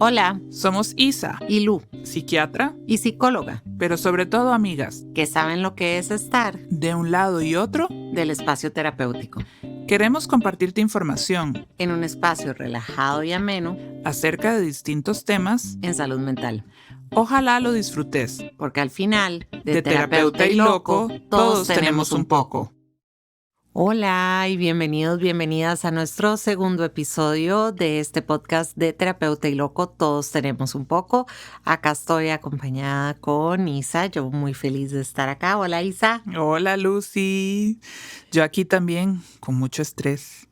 Hola, Somos Isa, y Lu, psiquiatra, y psicóloga, pero sobre todo amigas. que saben lo que es estar De un lado y otro, del espacio terapéutico, queremos compartirte información en un espacio relajado y ameno acerca de distintos temas. en salud mental. Ojalá lo disfrutes. Porque al final, De terapeuta y loco, todos tenemos un poco. Hola y bienvenidas a nuestro segundo episodio de este podcast de Terapeuta y Loco, todos tenemos un poco. Acá estoy acompañada con Isa, yo muy feliz de estar acá. Hola Isa. Hola Lucy. Yo aquí también con mucho estrés.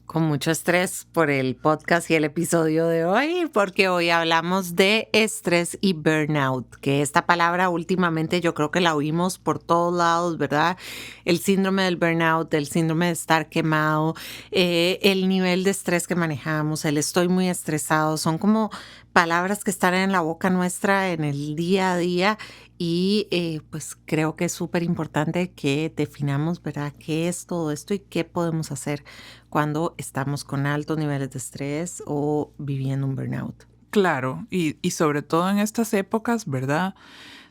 Con mucho estrés por el podcast y el episodio de hoy, porque hoy hablamos de estrés y burnout, que esta palabra últimamente yo creo que la oímos por todos lados, ¿verdad? El síndrome del burnout, el síndrome de estar quemado, el nivel de estrés que manejamos, el estoy muy estresado, son como palabras que están en la boca nuestra en el día a día. Y pues creo que es súper importante que definamos, ¿verdad?, qué es todo esto y qué podemos hacer cuando estamos con altos niveles de estrés o viviendo un burnout. Claro, y sobre todo en estas épocas, ¿verdad?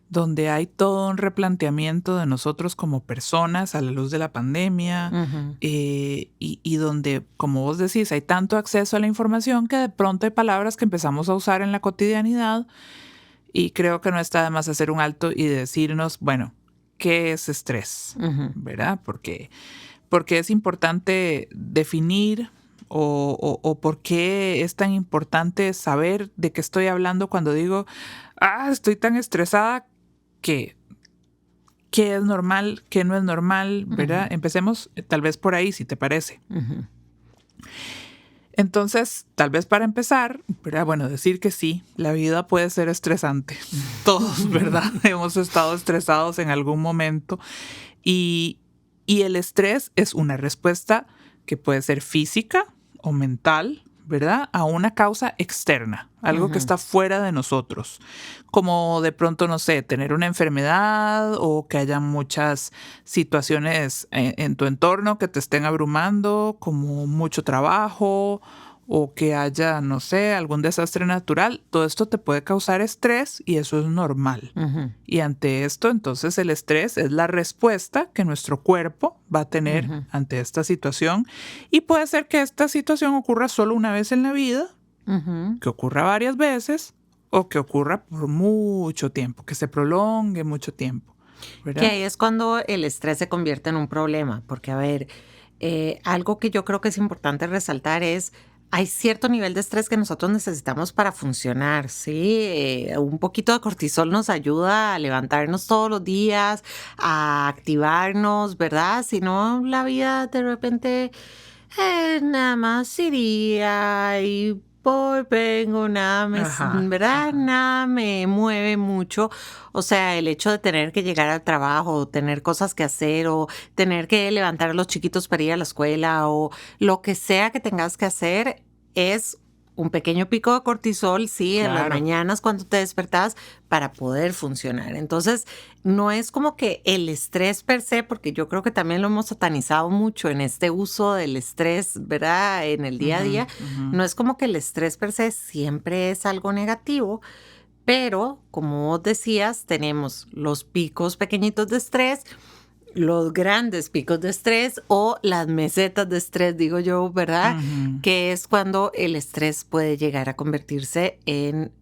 Donde hay todo un replanteamiento de nosotros como personas a la luz de la pandemia, Uh-huh. y donde, como vos decís, hay tanto acceso a la información que de pronto hay palabras que empezamos a usar en la cotidianidad y creo que no está de más hacer un alto y decirnos, bueno, ¿qué es estrés? Uh-huh. ¿Verdad? Porque es importante definir o por qué es tan importante saber de qué estoy hablando cuando digo, estoy tan estresada que qué es normal, qué no es normal, ¿verdad? Uh-huh. Empecemos tal vez por ahí, si te parece. Uh-huh. Entonces, tal vez para empezar, ¿verdad? Bueno, decir que sí, la vida puede ser estresante. Todos, ¿verdad? Hemos estado estresados en algún momento y el estrés es una respuesta que puede ser física o mental, ¿verdad? A una causa externa, algo que está fuera de nosotros, como de pronto, no sé, tener una enfermedad o que haya muchas situaciones en tu entorno que te estén abrumando, como mucho trabajo o que haya, no sé, algún desastre natural. Todo esto te puede causar estrés y eso es normal. Uh-huh. Y ante esto, entonces, el estrés es la respuesta que nuestro cuerpo va a tener Uh-huh. ante esta situación. Y puede ser que esta situación ocurra solo una vez en la vida, Uh-huh. que ocurra varias veces o que ocurra por mucho tiempo, que se prolongue mucho tiempo, Que ¿verdad? ahí es cuando el estrés se convierte en un problema, porque a ver, algo que yo creo que es importante resaltar es, hay cierto nivel de estrés que nosotros necesitamos para funcionar, ¿sí? Un poquito de cortisol nos ayuda a levantarnos todos los días, a activarnos, ¿verdad? Si no, la vida de repente nada más iría y vengo, Ajá, ¿verdad? ajá. Nada me mueve mucho. O sea, el hecho de tener que llegar al trabajo, o tener cosas que hacer, o tener que levantar a los chiquitos para ir a la escuela, o lo que sea que tengas que hacer, es un pequeño pico de cortisol, sí, en las Claro. mañanas cuando te despertas para poder funcionar. Entonces, no es como que el estrés per se, porque yo creo que también lo hemos satanizado mucho en este uso del estrés, ¿verdad? En el día a día. No es como que el estrés per se siempre es algo negativo, pero como vos decías, tenemos los picos pequeñitos de estrés, los grandes picos de estrés o las mesetas de estrés, digo yo, ¿verdad? Ujú. Que es cuando el estrés puede llegar a convertirse en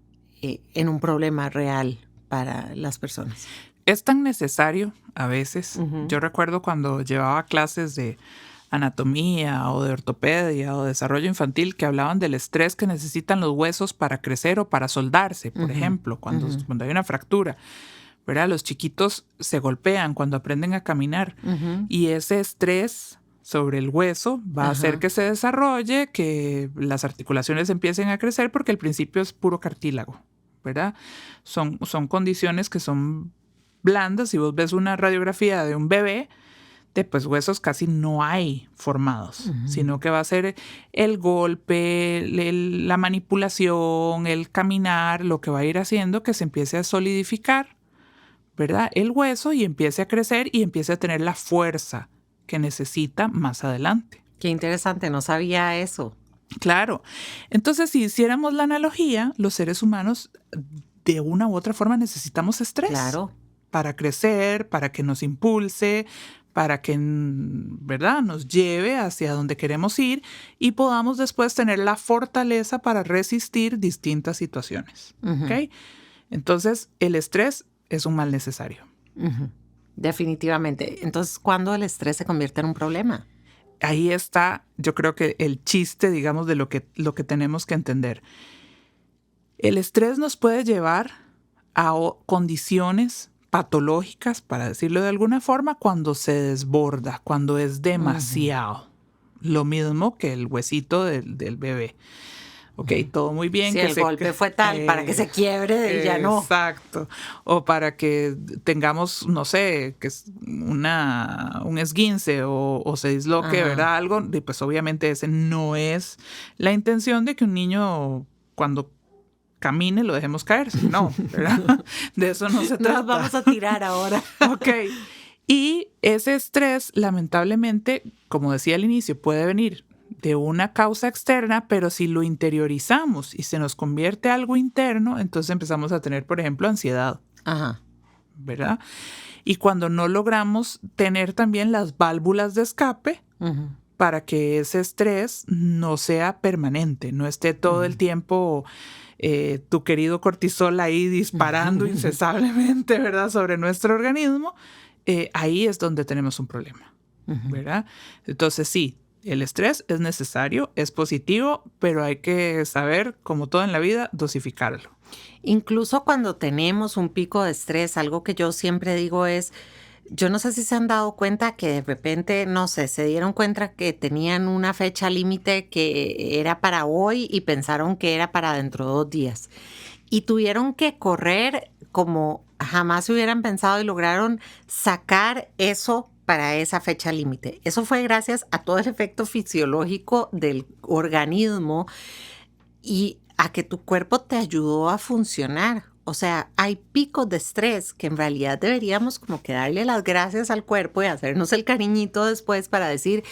un problema real para las personas. Es tan necesario a veces. Ujú. Yo recuerdo cuando llevaba clases de anatomía o de ortopedia o de desarrollo infantil que hablaban del estrés que necesitan los huesos para crecer o para soldarse, por Ujú. ejemplo, cuando Ujú. hay una fractura, ¿verdad? Los chiquitos se golpean cuando aprenden a caminar Ujú. y ese estrés sobre el hueso va a hacer Ajá. que se desarrolle, que las articulaciones empiecen a crecer porque al principio es puro cartílago, ¿verdad? Son condiciones que son blandas. Si vos ves una radiografía de un bebé, de pues huesos casi no hay formados, sino que va a ser el golpe, la manipulación, el caminar, lo que va a ir haciendo que se empiece a solidificar, ¿verdad? El hueso y empiece a crecer y empiece a tener la fuerza que necesita más adelante. Qué interesante, no sabía eso. Claro. Entonces, si hiciéramos la analogía, los seres humanos de una u otra forma necesitamos estrés. Claro. Para crecer, para que nos impulse, para que, ¿verdad?, nos lleve hacia donde queremos ir y podamos después tener la fortaleza para resistir distintas situaciones. ¿Ok? Entonces, el estrés es un mal necesario. Definitivamente. Entonces, ¿cuándo el estrés se convierte en un problema? Ahí está, yo creo que el chiste, digamos, de lo que tenemos que entender. El estrés nos puede llevar a condiciones patológicas, para decirlo de alguna forma, cuando se desborda, cuando es demasiado. Lo mismo que el huesito del bebé. Ok, todo muy bien. Si que el golpe fue tal para que se quiebre y ya no. Exacto. O para que tengamos, no sé, que es un esguince o se disloque, ¿verdad? Algo, y pues obviamente ese no es la intención de que un niño cuando camine lo dejemos caer. No, ¿verdad? De eso no se trata. Nos vamos a tirar ahora. Ok. Y ese estrés, lamentablemente, como decía al inicio, puede venir de una causa externa, pero si lo interiorizamos y se nos convierte algo interno, entonces empezamos a tener, por ejemplo, ansiedad. ¿Verdad? Y cuando no logramos tener también las válvulas de escape para que ese estrés no sea permanente, no esté todo el tiempo tu querido cortisol ahí disparando incesablemente, ¿verdad?, sobre nuestro organismo, ahí es donde tenemos un problema, ¿verdad? Entonces sí, el estrés es necesario, es positivo, pero hay que saber, como todo en la vida, dosificarlo. Incluso cuando tenemos un pico de estrés, algo que yo siempre digo es, yo no sé si se han dado cuenta que de repente, no sé, se dieron cuenta que tenían una fecha límite que era para hoy y pensaron que era para dentro de 2 días. Y tuvieron que correr como jamás se hubieran pensado y lograron sacar eso para esa fecha límite. Eso fue gracias a todo el efecto fisiológico del organismo y a que tu cuerpo te ayudó a funcionar. O sea, hay picos de estrés que en realidad deberíamos como que darle las gracias al cuerpo y hacernos el cariñito después para decir,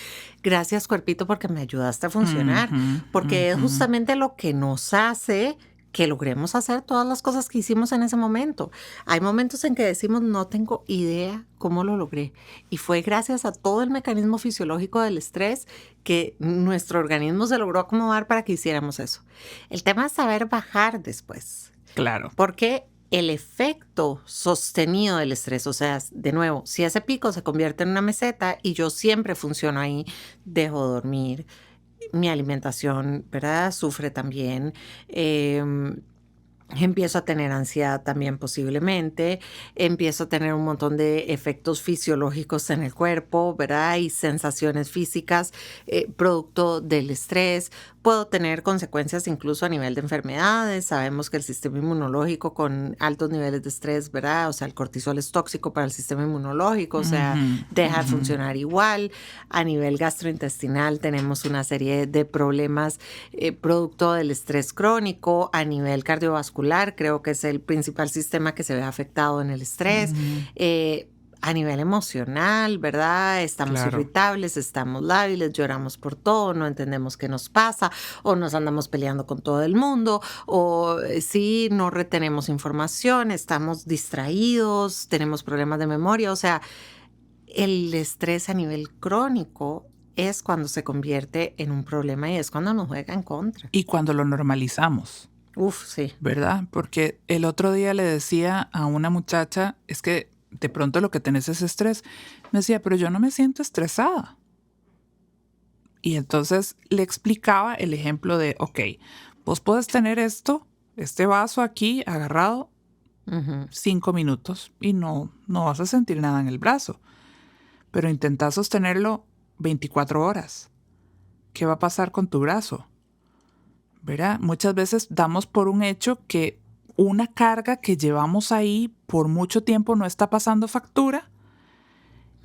gracias cuerpito porque me ayudaste a funcionar. Porque es justamente lo que nos hace que logremos hacer todas las cosas que hicimos en ese momento. Hay momentos en que decimos, no tengo idea cómo lo logré. Y fue gracias a todo el mecanismo fisiológico del estrés que nuestro organismo se logró acomodar para que hiciéramos eso. El tema es saber bajar después. Claro. Porque el efecto sostenido del estrés, o sea, de nuevo, si ese pico se convierte en una meseta y yo siempre funciono ahí, dejo de dormir, mi alimentación, ¿verdad?, sufre también. Empiezo a tener ansiedad también posiblemente, empiezo a tener un montón de efectos fisiológicos en el cuerpo, ¿verdad? Y sensaciones físicas producto del estrés. Puedo tener consecuencias incluso a nivel de enfermedades. Sabemos que el sistema inmunológico con altos niveles de estrés, ¿verdad? O sea, el cortisol es tóxico para el sistema inmunológico, o sea, deja de funcionar igual. A nivel gastrointestinal tenemos una serie de problemas producto del estrés crónico. A nivel cardiovascular, creo que es el principal sistema que se ve afectado en el estrés. A nivel emocional, ¿verdad? Estamos irritables, estamos lábiles, lloramos por todo, no entendemos qué nos pasa, o nos andamos peleando con todo el mundo, o sí, no retenemos información, estamos distraídos, tenemos problemas de memoria. O sea, el estrés a nivel crónico es cuando se convierte en un problema y es cuando nos juega en contra. Y cuando lo normalizamos. Sí. ¿Verdad? Porque el otro día le decía a una muchacha, es que de pronto lo que tenés es estrés. Me decía, pero yo no me siento estresada. Y entonces le explicaba el ejemplo de, ok, vos podés tener este vaso aquí agarrado 5 minutos y no vas a sentir nada en el brazo. Pero intentás sostenerlo 24 horas. ¿Qué va a pasar con tu brazo? ¿Verdad? Muchas veces damos por un hecho que una carga que llevamos ahí por mucho tiempo no está pasando factura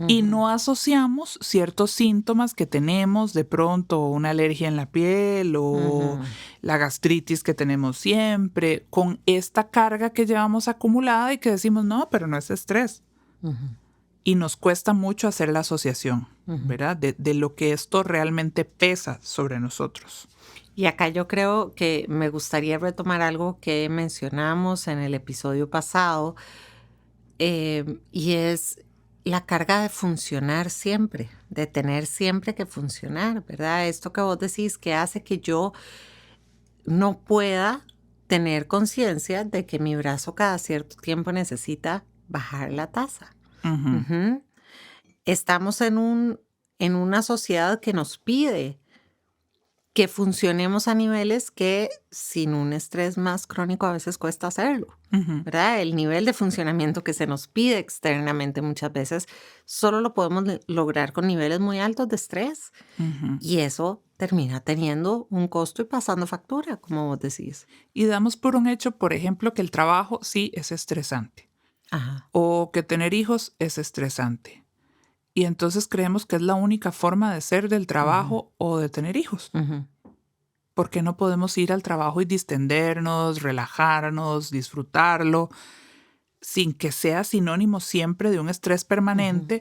y no asociamos ciertos síntomas que tenemos, de pronto una alergia en la piel o la gastritis que tenemos siempre, con esta carga que llevamos acumulada y que decimos, no, pero no es estrés. Y nos cuesta mucho hacer la asociación, ¿verdad? De lo que esto realmente pesa sobre nosotros. Y acá yo creo que me gustaría retomar algo que mencionamos en el episodio pasado, y es la carga de funcionar siempre, de tener siempre que funcionar, ¿verdad? Esto que vos decís que hace que yo no pueda tener conciencia de que mi brazo cada cierto tiempo necesita bajar la tasa. Ujú. Ujú. Estamos en una sociedad que nos pide que funcionemos a niveles que sin un estrés más crónico a veces cuesta hacerlo, Ujú. ¿verdad? El nivel de funcionamiento que se nos pide externamente muchas veces solo lo podemos lograr con niveles muy altos de estrés Ujú. y eso termina teniendo un costo y pasando factura, como vos decís. Y damos por un hecho, por ejemplo, que el trabajo sí es estresante Ajá. o que tener hijos es estresante. Y entonces creemos que es la única forma de ser del Ujú, trabajo o de tener hijos. ujú, ¿Por qué no podemos ir al trabajo y distendernos, relajarnos, disfrutarlo, sin que sea sinónimo siempre de un estrés ujú, permanente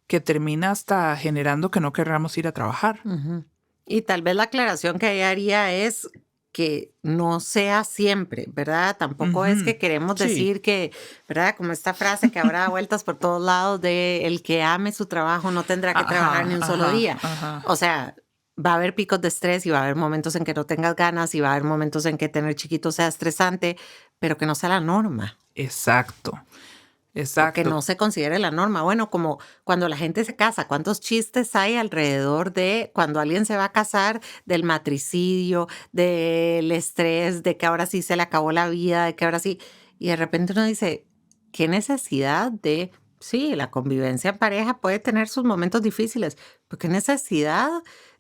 que termina hasta generando que no querramos ir a trabajar? ujú. Y tal vez la aclaración que ahí haría es que no sea siempre, ¿verdad? Tampoco es Ujú. que queremos Sí. decir que, ¿verdad? Como esta frase que habrá vueltas por todos lados de el que ame su trabajo no tendrá que trabajar ni Ajá, un solo ajá, día. ajá. O sea, va a haber picos de estrés y va a haber momentos en que no tengas ganas y va a haber momentos en que tener chiquitos sea estresante, pero que no sea la norma. Exacto, O que exacto. no se considere la norma. Bueno, como cuando la gente se casa, ¿cuántos chistes hay alrededor de cuando alguien se va a casar, del matricidio, del estrés, de que ahora sí se le acabó la vida, de que ahora sí? Y de repente uno dice, ¿qué necesidad de... Sí, la convivencia en pareja puede tener sus momentos difíciles, pero qué necesidad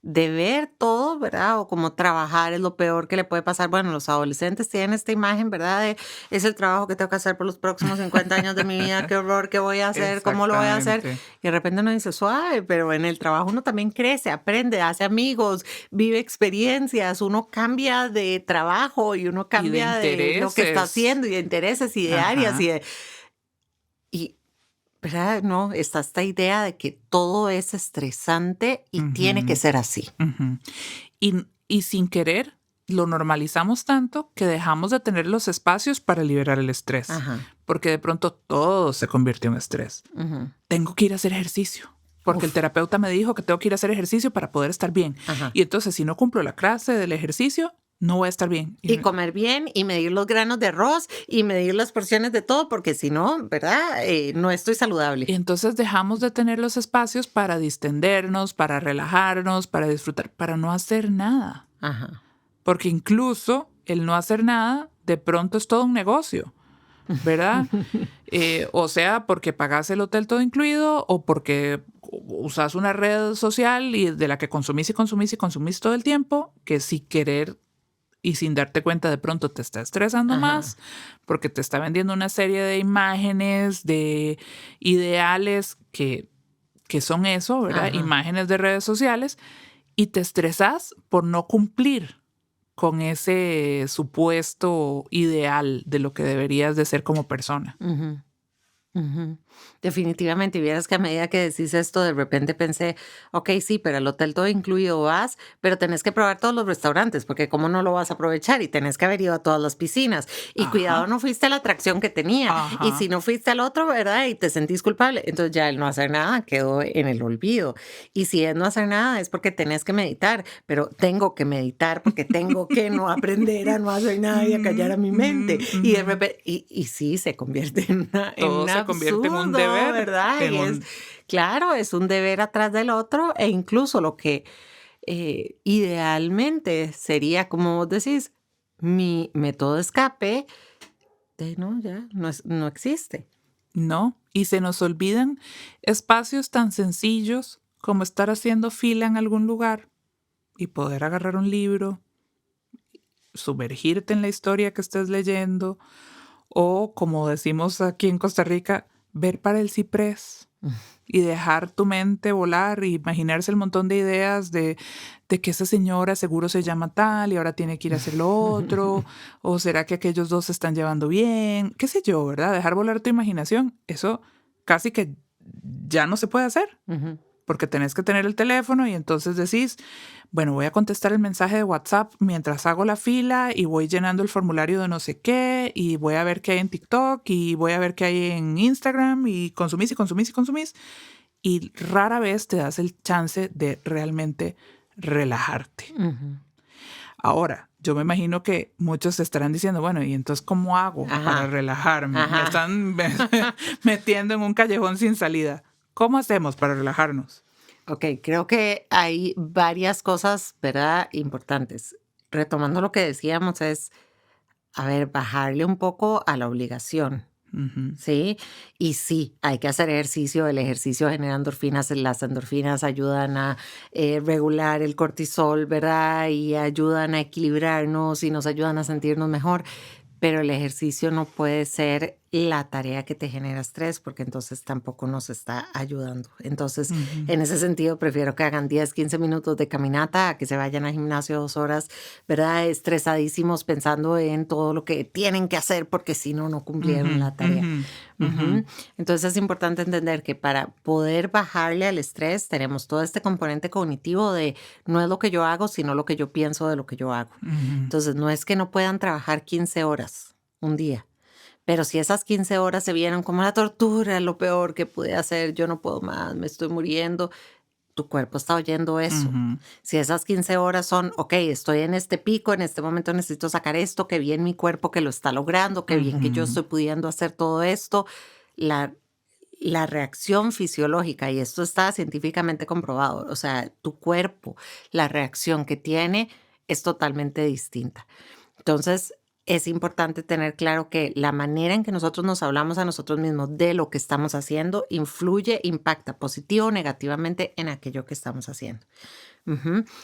de ver todo, ¿verdad? O como trabajar es lo peor que le puede pasar. Bueno, los adolescentes tienen esta imagen, ¿verdad? Es el trabajo que tengo que hacer por los próximos 50 años de mi vida, qué horror, qué voy a hacer, cómo lo voy a hacer. Exactamente. Y de repente uno dice, suave, pero en el trabajo uno también crece, aprende, hace amigos, vive experiencias, uno cambia de trabajo y uno Y de cambia de lo que está intereses. haciendo y de intereses y de áreas Ajá. y ¿verdad? No, está esta idea de que todo es estresante y tiene que Ujú, ser así. ujú. Y sin querer, lo normalizamos tanto que dejamos de tener los espacios para liberar el estrés, Ajá. porque de pronto todo se convirtió en estrés. Ujú. Tengo que ir a hacer ejercicio, porque el Uf. terapeuta me dijo que tengo que ir a hacer ejercicio para poder estar bien. Ajá. Y entonces, si no cumplo la clase del ejercicio, no voy a estar bien. Y comer bien y medir los granos de arroz y medir las porciones de todo, porque si no, ¿verdad? No estoy Y saludable. entonces dejamos de tener los espacios para distendernos, para relajarnos, para disfrutar, para no hacer nada. Ajá. Porque incluso el no hacer nada de pronto es todo un negocio, ¿verdad? O sea, porque pagas el hotel todo incluido o porque usas una red social y de la que consumís y consumís y consumís todo el tiempo, que sin querer y sin darte cuenta de pronto te está estresando más Ajá. porque te está vendiendo una serie de imágenes, de ideales que son eso, ¿verdad? Ajá. Imágenes de redes sociales y te estresas por no cumplir con ese supuesto ideal de lo que deberías de ser como persona. Ujú. Ujú. Definitivamente, y vieras que a medida que decís esto, de repente pensé, ok, sí, pero el hotel todo incluido vas, pero tenés que probar todos los restaurantes, porque cómo no lo vas a aprovechar y tenés que haber ido a todas las piscinas. Y cuidado, Ajá, no fuiste a la atracción que tenía. Y si ajá. no fuiste al otro, ¿verdad? Y te sentís culpable, entonces ya el no hacer nada quedó en el olvido. Y si es no hacer nada, es porque tenés que meditar, pero tengo que meditar porque tengo que no aprender a no hacer nada y a callar a Ujú, mi ujú, mente. Y de ujú. repente, y sí, se convierte en Todo un se convierte en un absurdo, deber, ¿verdad? en Y es, un... claro, es un deber atrás del otro e incluso lo que idealmente sería, como vos decís, mi método de escape, no, ya, no existe. ¿No? Y se nos olvidan espacios tan sencillos como estar haciendo fila en algún lugar y poder agarrar un libro, sumergirte en la historia que estés leyendo o, como decimos aquí en Costa Rica, ver para el ciprés y dejar tu mente volar y imaginarse el montón de ideas de que esa señora seguro se llama tal y ahora tiene que ir a hacer lo otro, o será que aquellos dos se están llevando bien, qué sé yo, ¿verdad? Dejar volar tu imaginación, eso casi que ya no se puede hacer. Ujú. porque tenés que tener el teléfono y entonces decís, bueno, voy a contestar el mensaje de WhatsApp mientras hago la fila y voy llenando el formulario de no sé qué y voy a ver qué hay en TikTok y voy a ver qué hay en Instagram y consumís y consumís y consumís y rara vez te das el chance de realmente relajarte. Ahora, yo me imagino que muchos se estarán diciendo, bueno, ¿y entonces cómo hago para relajarme? Me están metiendo en un callejón sin salida. ¿Cómo hacemos para relajarnos? Ok, creo que hay varias cosas, ¿verdad? Importantes. Retomando lo que decíamos es, a ver, bajarle un poco a la obligación. ¿Sí? Y sí, hay que hacer ejercicio. El ejercicio genera endorfinas. Las endorfinas ayudan a regular el cortisol, ¿verdad? Y ayudan a equilibrarnos y nos ayudan a sentirnos mejor. Pero el ejercicio no puede ser la tarea que te genera estrés porque entonces tampoco nos está ayudando. Entonces, en ese sentido, prefiero que hagan 10, 15 minutos de caminata a que se vayan al gimnasio 2 horas, ¿verdad? Estresadísimos pensando en todo lo que tienen que hacer porque si no, no cumplieron la tarea. Entonces, es importante entender que para poder bajarle al estrés tenemos todo este componente cognitivo de no es lo que yo hago, sino lo que yo pienso de lo que yo hago. Entonces, no es que no puedan trabajar 15 horas un día. Pero si esas 15 horas se vieron como la tortura, lo peor que pude hacer, yo no puedo más, me estoy muriendo, tu cuerpo está oyendo eso. Si esas 15 horas son, ok, estoy en este pico, en este momento necesito sacar esto, qué bien mi cuerpo que lo está logrando, qué bien que yo estoy pudiendo hacer todo esto, la reacción fisiológica, y esto está científicamente comprobado, o sea, tu cuerpo, la reacción que tiene es totalmente distinta. Entonces, es importante tener claro que la manera en que nosotros nos hablamos a nosotros mismos de lo que estamos haciendo influye, impacta positivo o negativamente en aquello que estamos haciendo.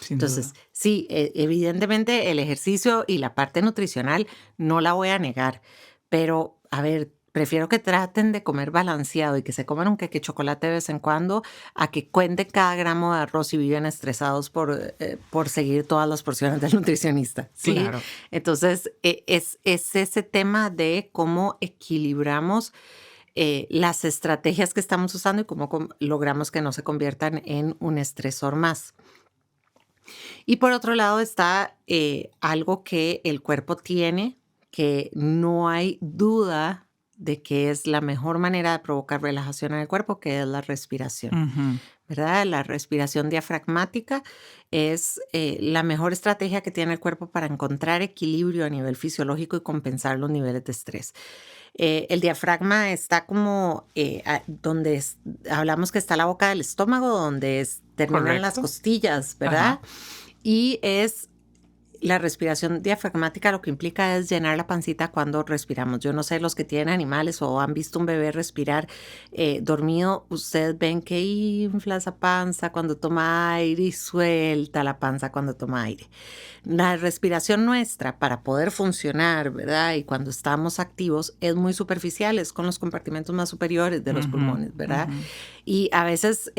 Entonces, sí, evidentemente el ejercicio y la parte nutricional no la voy a negar, pero a ver, prefiero que traten de comer balanceado y que se coman un queque chocolate de vez en cuando a que cuenten cada gramo de arroz y viven estresados por seguir todas las porciones del nutricionista. ¿Sí? Claro. Entonces, es ese tema de cómo equilibramos las estrategias que estamos usando y cómo logramos que no se conviertan en un estresor más. Y por otro lado está algo que el cuerpo tiene, que no hay duda de que es la mejor manera de provocar relajación en el cuerpo, que es la respiración. ¿Verdad? La respiración diafragmática es la mejor estrategia que tiene el cuerpo para encontrar equilibrio a nivel fisiológico y compensar los niveles de estrés. El diafragma está como donde hablamos que está la boca del estómago, donde terminan las costillas, ¿verdad? Y es la respiración diafragmática, lo que implica es llenar la pancita cuando respiramos. Yo no sé, los que tienen animales o han visto un bebé respirar dormido, ustedes ven que infla esa panza cuando toma aire y suelta la panza cuando toma aire. La respiración nuestra para poder funcionar, ¿verdad? Y cuando estamos activos es muy superficial, es con los compartimentos más superiores de los pulmones, ¿verdad? Y a veces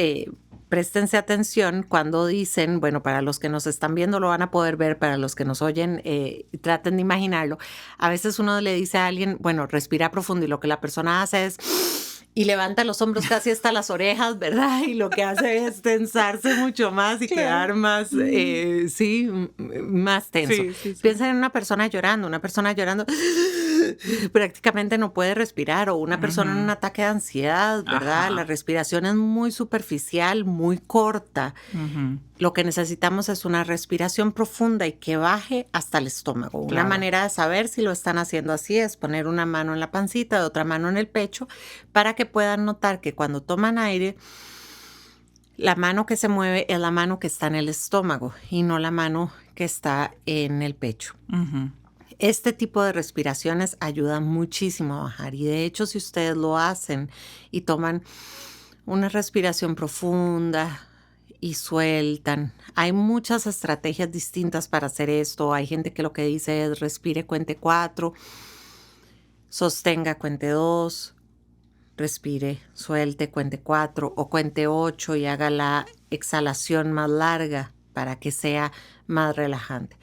préstense atención cuando dicen, bueno, para los que nos están viendo lo van a poder ver, para los que nos oyen, traten de imaginarlo. A veces uno le dice a alguien, bueno, respira profundo, y lo que la persona hace es y levanta los hombros casi hasta las orejas, ¿verdad? Y lo que hace es tensarse mucho más y quedar más, más tenso. Piensen en una persona llorando prácticamente no puede respirar, o una persona en un ataque de ansiedad, ¿verdad? La respiración es muy superficial, muy corta. Lo que necesitamos es una respiración profunda y que baje hasta el estómago. Una manera de saber si lo están haciendo así es poner una mano en la pancita, otra mano en el pecho, para que puedan notar que cuando toman aire, la mano que se mueve es la mano que está en el estómago y no la mano que está en el pecho. Este tipo de respiraciones ayudan muchísimo a bajar, y de hecho si ustedes lo hacen y toman una respiración profunda y sueltan, hay muchas estrategias distintas para hacer esto. Hay gente que lo que dice es respire, cuente 4, sostenga, cuente 2, respire, suelte, cuente 4 o cuente 8 y haga la exhalación más larga para que sea más relajante.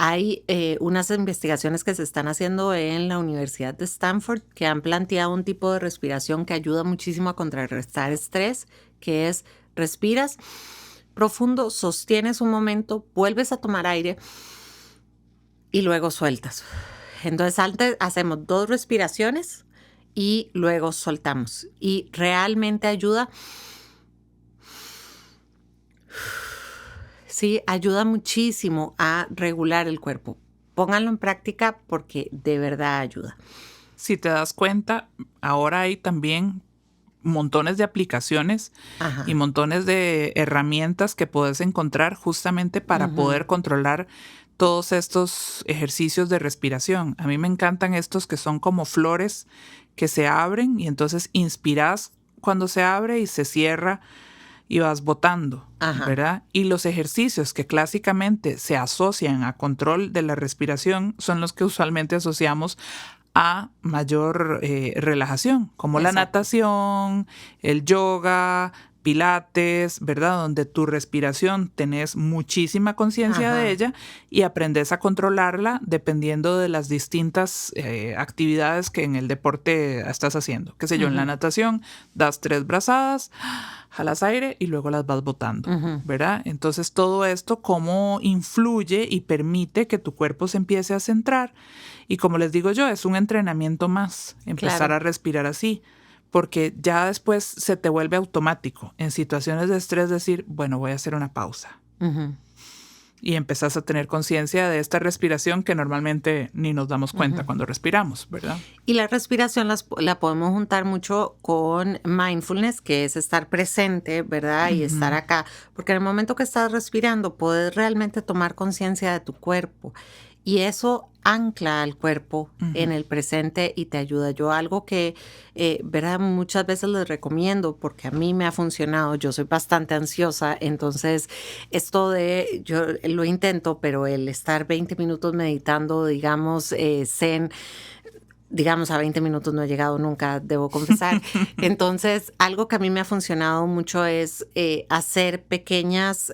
Hay unas investigaciones que se están haciendo en la Universidad de Stanford que han planteado un tipo de respiración que ayuda muchísimo a contrarrestar estrés, que es respiras profundo, sostienes un momento, vuelves a tomar aire y luego sueltas. Entonces antes hacemos 2 respiraciones y luego soltamos. Y realmente ayuda. Sí, ayuda muchísimo a regular el cuerpo. Pónganlo en práctica porque de verdad ayuda. Si te das cuenta, ahora hay también montones de aplicaciones y montones de herramientas que puedes encontrar justamente para poder controlar todos estos ejercicios de respiración. A mí me encantan estos que son como flores que se abren y entonces inspiras cuando se abre y se cierra y vas botando, ¿verdad? Y los ejercicios que clásicamente se asocian a control de la respiración son los que usualmente asociamos a mayor relajación, como la natación, el yoga, pilates, ¿verdad? Donde tu respiración tenés muchísima conciencia de ella y aprendes a controlarla dependiendo de las distintas actividades que en el deporte estás haciendo. Qué sé yo, en la natación das 3 brazadas, jalas aire y luego las vas botando, ¿verdad? Entonces todo esto cómo influye y permite que tu cuerpo se empiece a centrar. Y como les digo yo, es un entrenamiento más, empezar a respirar así, porque ya después se te vuelve automático. En situaciones de estrés decir, bueno, voy a hacer una pausa. Y empezás a tener conciencia de esta respiración que normalmente ni nos damos cuenta cuando respiramos, ¿verdad? Y la respiración la podemos juntar mucho con mindfulness, que es estar presente, ¿verdad? Y estar acá. Porque en el momento que estás respirando, puedes realmente tomar conciencia de tu cuerpo. Y eso ancla al cuerpo en el presente y te ayuda. Yo algo que, ¿verdad? Muchas veces les recomiendo porque a mí me ha funcionado. Yo soy bastante ansiosa, entonces esto de, yo lo intento, pero el estar 20 minutos meditando, digamos, zen, digamos, a 20 minutos no he llegado nunca, debo confesar. Entonces, algo que a mí me ha funcionado mucho es hacer pequeñas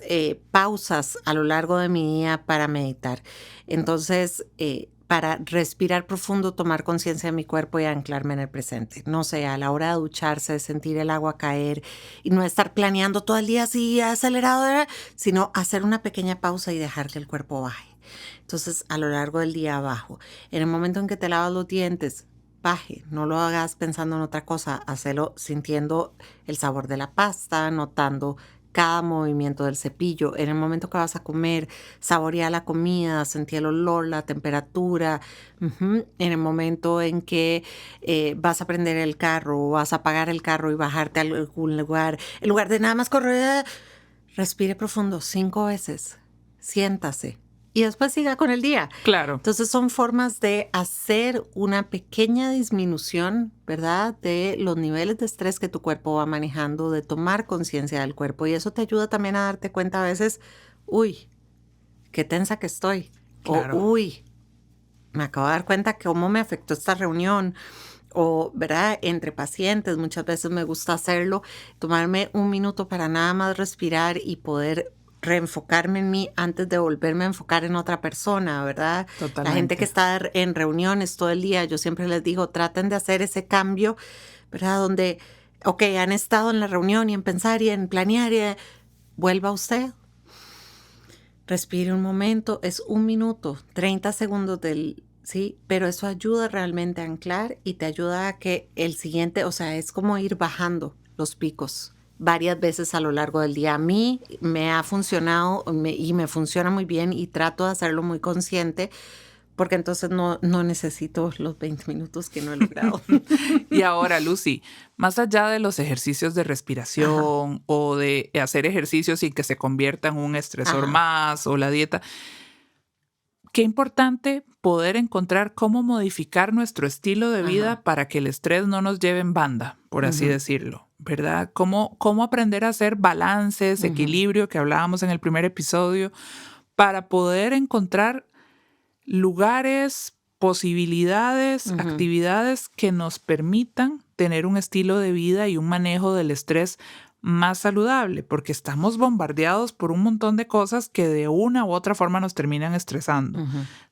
pausas a lo largo de mi día para meditar. Entonces, para respirar profundo, tomar conciencia de mi cuerpo y anclarme en el presente. No sé, a la hora de ducharse, sentir el agua caer y no estar planeando todo el día así acelerado, sino hacer una pequeña pausa y dejar que el cuerpo baje. Entonces, a lo largo del día bajo. En el momento en que te lavas los dientes, baje. No lo hagas pensando en otra cosa. Hacelo sintiendo el sabor de la pasta, notando cada movimiento del cepillo. En el momento que vas a comer, saborea la comida, sentí el olor, la temperatura. En el momento en que vas a prender el carro o vas a apagar el carro y bajarte a algún lugar, en lugar de nada más correr, respire profundo 5 veces. Siéntase. Y después siga con el día. Claro. Entonces son formas de hacer una pequeña disminución, ¿verdad? De los niveles de estrés que tu cuerpo va manejando, de tomar conciencia del cuerpo. Y eso te ayuda también a darte cuenta a veces, uy, qué tensa que estoy. Claro. O, uy, me acabo de dar cuenta que cómo me afectó esta reunión. O, ¿verdad? Entre pacientes, muchas veces me gusta hacerlo, tomarme un minuto para nada más respirar y poder reenfocarme en mí antes de volverme a enfocar en otra persona, ¿verdad? Totalmente. La gente que está en reuniones todo el día, yo siempre les digo, traten de hacer ese cambio, ¿verdad? Donde, ok, han estado en la reunión y en pensar y en planear y vuelva usted. Respire un momento, es 1 minuto, 30 segundos sí, pero eso ayuda realmente a anclar y te ayuda a que el siguiente, o sea, es como ir bajando los picos varias veces a lo largo del día. A mí me ha funcionado y me funciona muy bien y trato de hacerlo muy consciente porque entonces no necesito los 20 minutos que no he logrado. Y ahora, Lucy, más allá de los ejercicios de respiración o de hacer ejercicios sin que se convierta en un estresor más o la dieta, qué importante poder encontrar cómo modificar nuestro estilo de vida para que el estrés no nos lleve en banda, por así decirlo, ¿verdad? Cómo aprender a hacer balances, equilibrio, que hablábamos en el primer episodio, para poder encontrar lugares, posibilidades, actividades que nos permitan tener un estilo de vida y un manejo del estrés más saludable, porque estamos bombardeados por un montón de cosas que de una u otra forma nos terminan estresando.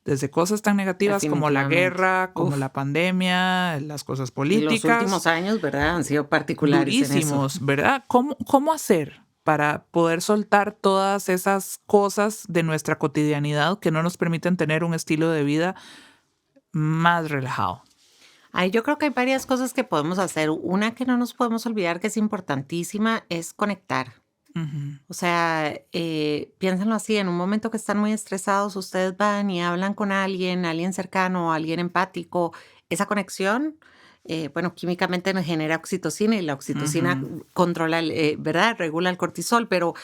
Desde cosas tan negativas como la guerra, como la pandemia, las cosas políticas. Los últimos años, ¿verdad? Han sido particulares durísimos, en eso. ¿verdad? ¿Cómo hacer para poder soltar todas esas cosas de nuestra cotidianidad que no nos permiten tener un estilo de vida más relajado. Ahí yo creo que hay varias cosas que podemos hacer. Una que no nos podemos olvidar que es importantísima es conectar. Ujú. O sea, piénsenlo así, en un momento que están muy estresados, ustedes van y hablan con alguien cercano, alguien empático. Esa conexión, bueno, químicamente nos genera oxitocina y la oxitocina Ujú. controla, ¿verdad? Regula el cortisol, pero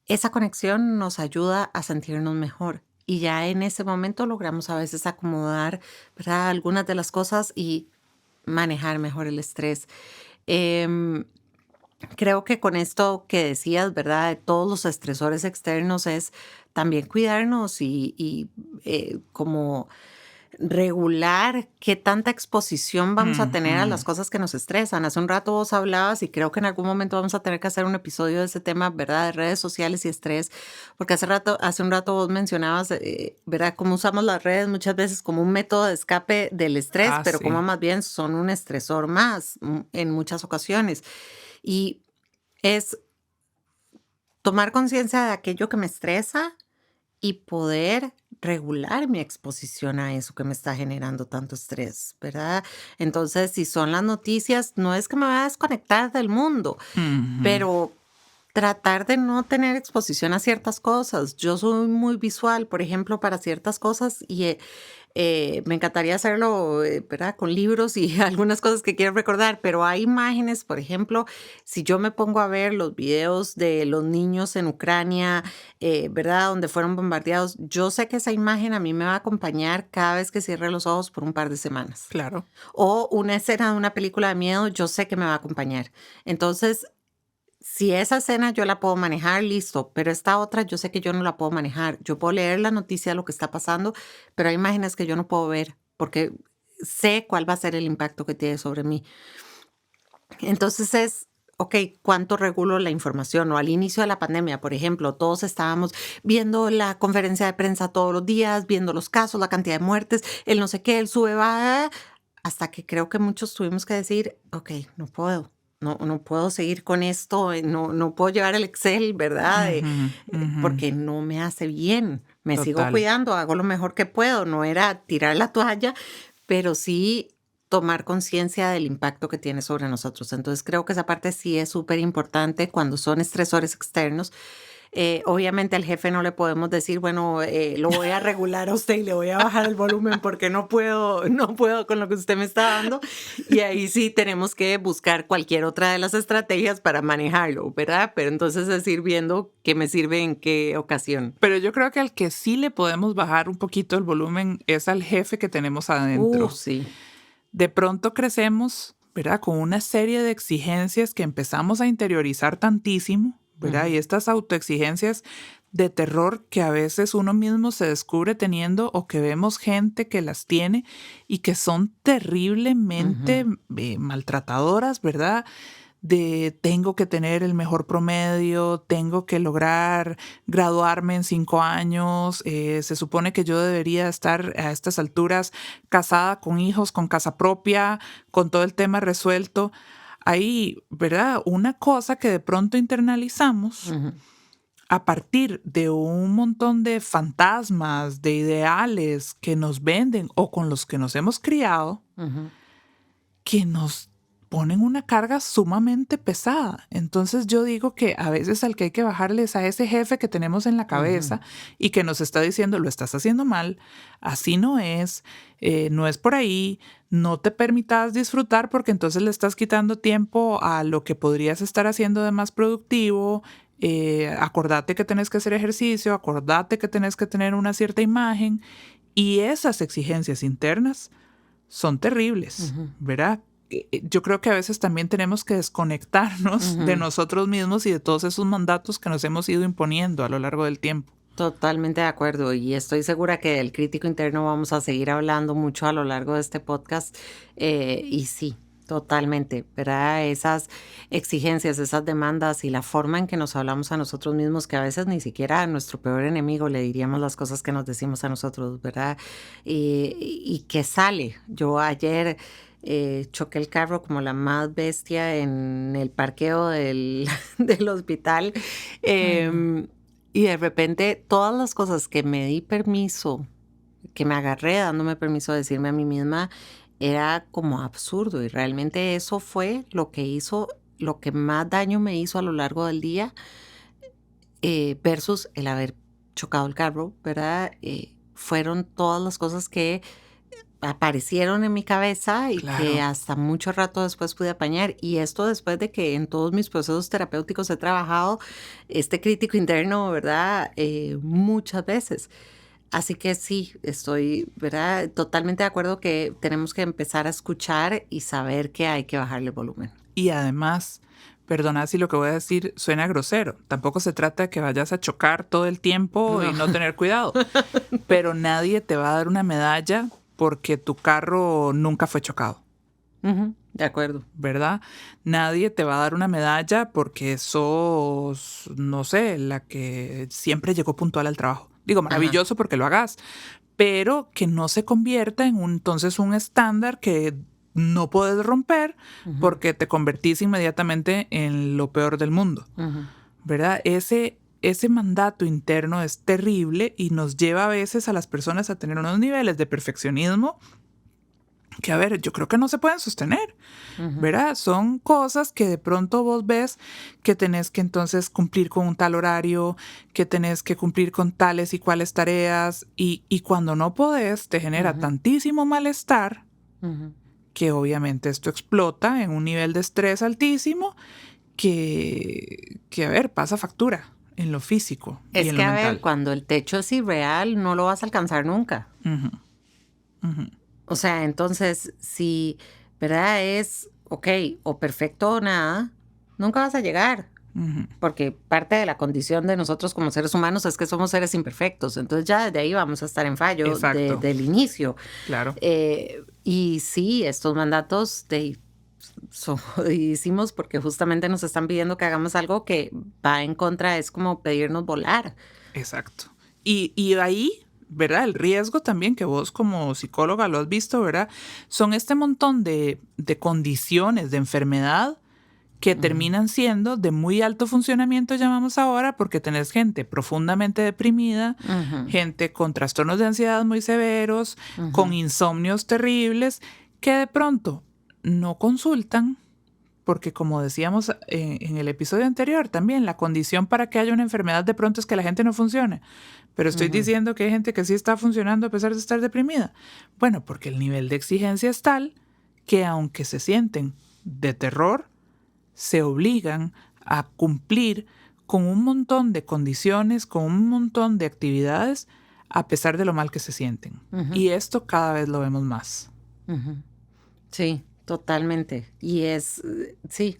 esa conexión nos ayuda a sentirnos mejor. Y ya en ese momento logramos a veces acomodar, ¿verdad? Algunas de las cosas y manejar mejor el estrés. Em, Creo que con esto que decías, ¿verdad? De todos los estresores externos es también cuidarnos y como regular qué tanta exposición vamos a tener a las Ujú. cosas que nos estresan. Hace un rato vos hablabas y creo que en algún momento vamos a tener que hacer un episodio de ese tema, ¿verdad? De redes sociales y estrés, porque hace un rato vos mencionabas, ¿verdad? Cómo usamos las redes muchas veces como un método de escape del estrés, Ah, pero como sí. más bien son un estresor más en muchas ocasiones. Y es tomar conciencia de aquello que me estresa y poder regular mi exposición a eso que me está generando tanto estrés, ¿verdad? Entonces, si son las noticias, no es que me vaya a desconectar del mundo, Ujú. pero tratar de no tener exposición a ciertas cosas. Yo soy muy visual, por ejemplo, para ciertas cosas y me encantaría hacerlo, ¿verdad? Con libros y algunas cosas que quiero recordar, pero hay imágenes, por ejemplo, si yo me pongo a ver los videos de los niños en Ucrania, ¿verdad? Donde fueron bombardeados, yo sé que esa imagen a mí me va a acompañar cada vez que cierre los ojos por un par de semanas. Claro. O una escena de una película de miedo, yo sé que me va a acompañar. Entonces, si esa escena yo la puedo manejar, listo, pero esta otra yo sé que yo no la puedo manejar. Yo puedo leer la noticia de lo que está pasando, pero hay imágenes que yo no puedo ver porque sé cuál va a ser el impacto que tiene sobre mí. Entonces es, ok, ¿cuánto regulo la información? O al inicio de la pandemia, por ejemplo, todos estábamos viendo la conferencia de prensa todos los días, viendo los casos, la cantidad de muertes, el no sé qué, el sube, va, hasta que creo que muchos tuvimos que decir, ok, no puedo. No puedo seguir con esto, no puedo llevar el Excel, ¿verdad? Ujú, ujú. Porque no me hace bien. Me sigo Total. cuidando, hago lo mejor que puedo. No era tirar la toalla, pero sí tomar conciencia del impacto que tiene sobre nosotros. Entonces creo que esa parte sí es súper importante cuando son estresores externos. Obviamente al jefe no le podemos decir, bueno, lo voy a regular a usted y le voy a bajar el volumen porque no puedo con lo que usted me está dando. Y ahí sí tenemos que buscar cualquier otra de las estrategias para manejarlo, ¿verdad? Pero entonces es ir viendo qué me sirve en qué ocasión. Pero yo creo que al que sí le podemos bajar un poquito el volumen es al jefe que tenemos adentro. Sí. De pronto crecemos, ¿verdad? Con una serie de exigencias que empezamos a interiorizar tantísimo, ¿verdad? Ujú, Y estas autoexigencias de terror que a veces uno mismo se descubre teniendo o que vemos gente que las tiene y que son terriblemente ujú. maltratadoras, ¿verdad? De tengo que tener el mejor promedio, tengo que lograr graduarme en 5 años, se supone que yo debería estar a estas alturas casada con hijos, con casa propia, con todo el tema resuelto. Hay, ¿verdad? Una cosa que de pronto internalizamos Ujú, a partir de un montón de fantasmas, de ideales que nos venden o con los que nos hemos criado, ujú, que nos ponen una carga sumamente pesada. Entonces yo digo que a veces al que hay que bajarle es a ese jefe que tenemos en la ujú. cabeza y que nos está diciendo, lo estás haciendo mal, así no es por ahí, no te permitas disfrutar porque entonces le estás quitando tiempo a lo que podrías estar haciendo de más productivo. Acordate que tenés que hacer ejercicio, acordate que tenés que tener una cierta imagen y esas exigencias internas son terribles, Ujú, ¿verdad? Yo creo que a veces también tenemos que desconectarnos de ujú. nosotros mismos y de todos esos mandatos que nos hemos ido imponiendo a lo largo del tiempo. Totalmente de acuerdo y estoy segura que del crítico interno vamos a seguir hablando mucho a lo largo de este podcast y sí, totalmente, ¿verdad? Esas exigencias, esas demandas y la forma en que nos hablamos a nosotros mismos, que a veces ni siquiera a nuestro peor enemigo le diríamos las cosas que nos decimos a nosotros, ¿verdad? Y que sale. Yo ayer choqué el carro como la más bestia en el parqueo del hospital. Y de repente todas las cosas que me di permiso, que me agarré dándome permiso de decirme a mí misma, era como absurdo. Y realmente eso fue lo que hizo, lo que más daño me hizo a lo largo del día, versus el haber chocado el carro, ¿verdad? Fueron todas las cosas que aparecieron en mi cabeza y que Claro. hasta mucho rato después pude apañar. Y esto después de que en todos mis procesos terapéuticos he trabajado este crítico interno, ¿verdad? Muchas veces. Así que sí, estoy, ¿verdad? Totalmente de acuerdo que tenemos que empezar a escuchar y saber que hay que bajarle el volumen. Y además, perdona si lo que voy a decir suena grosero, tampoco se trata de que vayas a chocar todo el tiempo y no tener cuidado, pero nadie te va a dar una medalla porque tu carro nunca fue chocado. De acuerdo. ¿Verdad? Nadie te va a dar una medalla porque sos, no sé, la que siempre llegó puntual al trabajo. Digo, maravilloso porque lo hagas, pero que no se convierta en entonces un estándar que no puedes romper porque te convertís inmediatamente en lo peor del mundo. ¿Verdad? Ese mandato interno es terrible y nos lleva a veces a las personas a tener unos niveles de perfeccionismo que, a ver, yo creo que no se pueden sostener, ¿verdad? Son cosas que de pronto vos ves que tenés que entonces cumplir con un tal horario, que tenés que cumplir con tales y cuales tareas, y cuando no podés te genera tantísimo malestar que obviamente esto explota en un nivel de estrés altísimo que a ver, pasa factura en lo físico y Es en que, lo a ver, mental. cuando el techo es irreal, no lo vas a alcanzar nunca. O sea, entonces, si, ¿verdad? Es, ok, o perfecto o nada, nunca vas a llegar. Porque parte de la condición de nosotros como seres humanos es que somos seres imperfectos. Entonces ya desde ahí vamos a estar en fallo Exacto. del inicio. Claro. Y sí, estos mandatos son jodidísimos porque justamente nos están pidiendo que hagamos algo que va en contra, es como pedirnos volar. Exacto. Y ahí, ¿verdad? El riesgo también que vos como psicóloga lo has visto, ¿verdad? Son este montón de condiciones de enfermedad que terminan siendo de muy alto funcionamiento, llamamos ahora, porque tenés gente profundamente deprimida, gente con trastornos de ansiedad muy severos, con insomnios terribles, que de pronto no consultan, porque como decíamos en el episodio anterior también, la condición para que haya una enfermedad de pronto es que la gente no funcione. Pero estoy diciendo que hay gente que sí está funcionando a pesar de estar deprimida. Bueno, porque el nivel de exigencia es tal que aunque se sienten de terror, se obligan a cumplir con un montón de condiciones, con un montón de actividades, a pesar de lo mal que se sienten. Y esto cada vez lo vemos más. Sí, totalmente. Y sí,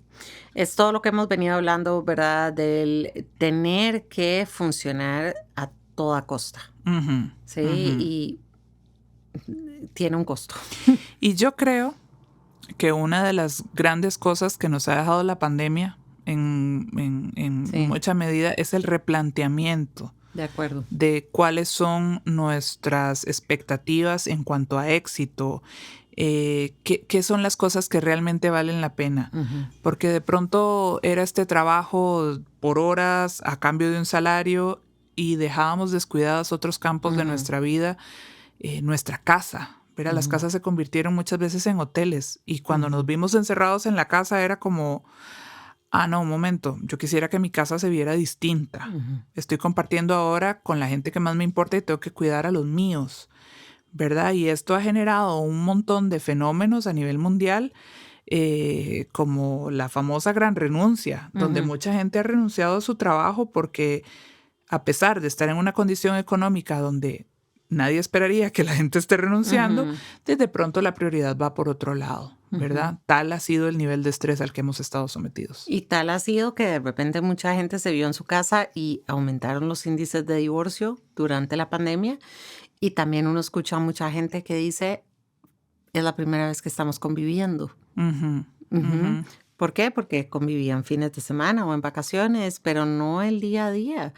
es todo lo que hemos venido hablando, ¿verdad? Del tener que funcionar a toda costa. Sí, y tiene un costo. Y yo creo que una de las grandes cosas que nos ha dejado la pandemia en Sí. mucha medida es el replanteamiento De acuerdo. de cuáles son nuestras expectativas en cuanto a éxito, qué son las cosas que realmente valen la pena. Porque de pronto era este trabajo por horas a cambio de un salario y dejábamos descuidados otros campos de nuestra vida, nuestra casa. ¿Verdad? Las casas se convirtieron muchas veces en hoteles y cuando nos vimos encerrados en la casa era como, no, un momento, yo quisiera que mi casa se viera distinta. Estoy compartiendo ahora con la gente que más me importa y tengo que cuidar a los míos, ¿verdad? Y esto ha generado un montón de fenómenos a nivel mundial, como la famosa gran renuncia, donde mucha gente ha renunciado a su trabajo porque a pesar de estar en una condición económica donde nadie esperaría que la gente esté renunciando, desde pronto la prioridad va por otro lado, ¿verdad? Tal ha sido el nivel de estrés al que hemos estado sometidos. Y tal ha sido que de repente mucha gente se vio en su casa y aumentaron los índices de divorcio durante la pandemia. Y también uno escucha a mucha gente que dice, es la primera vez que estamos conviviendo. ¿Por qué? Porque convivían fines de semana o en vacaciones, pero no el día a día.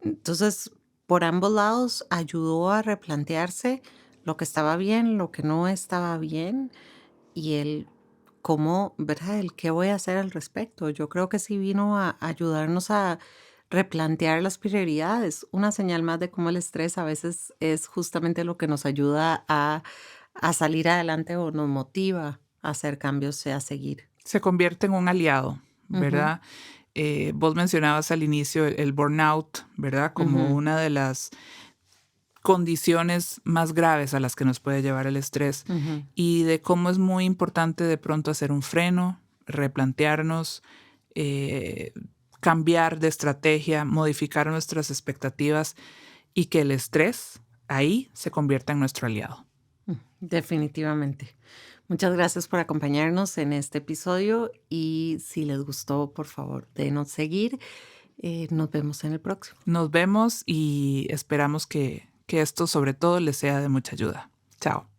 Entonces, por ambos lados ayudó a replantearse lo que estaba bien, lo que no estaba bien y el cómo, ¿verdad? El qué voy a hacer al respecto. Yo creo que sí vino a ayudarnos a replantear las prioridades. Una señal más de cómo el estrés a veces es justamente lo que nos ayuda a salir adelante o nos motiva a hacer cambios y a seguir. Se convierte en un aliado, Ujú, ¿verdad? Vos mencionabas al inicio el burnout, ¿verdad? Como ujú, una de las condiciones más graves a las que nos puede llevar el estrés ujú. y de cómo es muy importante de pronto hacer un freno, replantearnos, eh, cambiar de estrategia, modificar nuestras expectativas y que el estrés ahí se convierta en nuestro aliado. Definitivamente. Muchas gracias por acompañarnos en este episodio y si les gustó, por favor, denos seguir. Nos vemos en el próximo. Nos vemos y esperamos que esto sobre todo les sea de mucha ayuda. Chao.